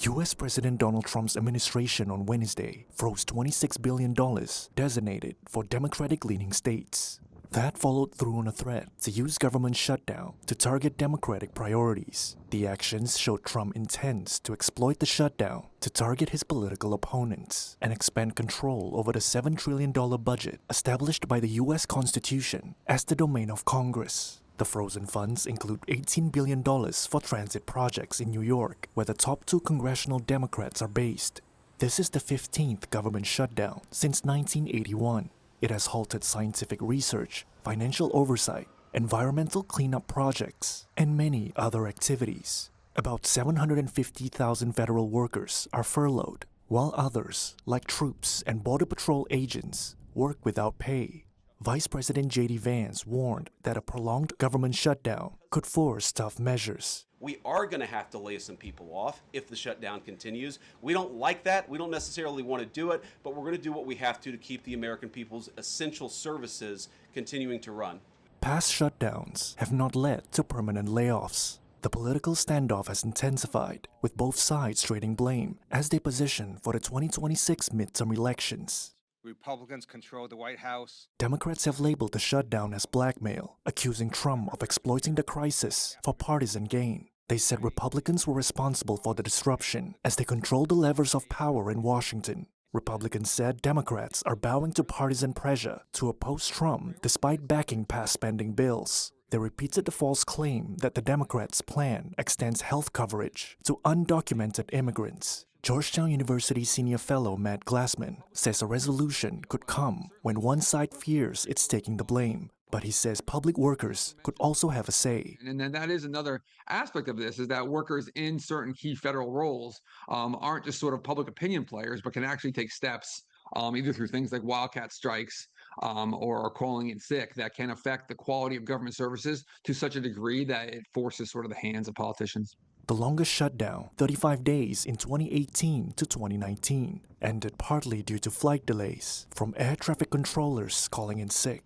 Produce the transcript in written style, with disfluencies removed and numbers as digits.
U.S. President Donald Trump's administration on Wednesday froze $26 billion designated for Democratic-leaning states. That followed through on a threat to use government shutdown to target Democratic priorities. The actions showed Trump intends to exploit the shutdown to target his political opponents and expand control over the $7 trillion budget established by the U.S. Constitution as the domain of Congress. The frozen funds include $18 billion for transit projects in New York, where the top two congressional Democrats are based. This is the 15th government shutdown since 1981. It has halted scientific research, financial oversight, environmental cleanup projects, and many other activities. About 750,000 federal workers are furloughed, while others, like troops and Border Patrol agents, work without pay. Vice President J.D. Vance warned that a prolonged government shutdown could force tough measures. We are going to have to lay some people off if the shutdown continues. We don't like that. We don't necessarily want to do it, but we're going to do what we have to keep the American people's essential services continuing to run. Past shutdowns have not led to permanent layoffs. The political standoff has intensified, with both sides trading blame as they position for the 2026 midterm elections. Republicans control the White House. Democrats have labeled the shutdown as blackmail, accusing Trump of exploiting the crisis for partisan gain. They said Republicans were responsible for the disruption as they control the levers of power in Washington. Republicans said Democrats are bowing to partisan pressure to oppose Trump despite backing past spending bills. They repeated the false claim that the Democrats' plan extends health coverage to undocumented immigrants. Georgetown University senior fellow Matt Glassman says a resolution could come when one side fears it's taking the blame, but he says public workers could also have a say. And then that is another aspect of this, is that workers in certain key federal roles aren't just sort of public opinion players, but can actually take steps either through things like wildcat strikes or calling in sick that can affect the quality of government services to such a degree that it forces sort of the hands of politicians. The longest shutdown, 35 days in 2018 to 2019, ended partly due to flight delays from air traffic controllers calling in sick.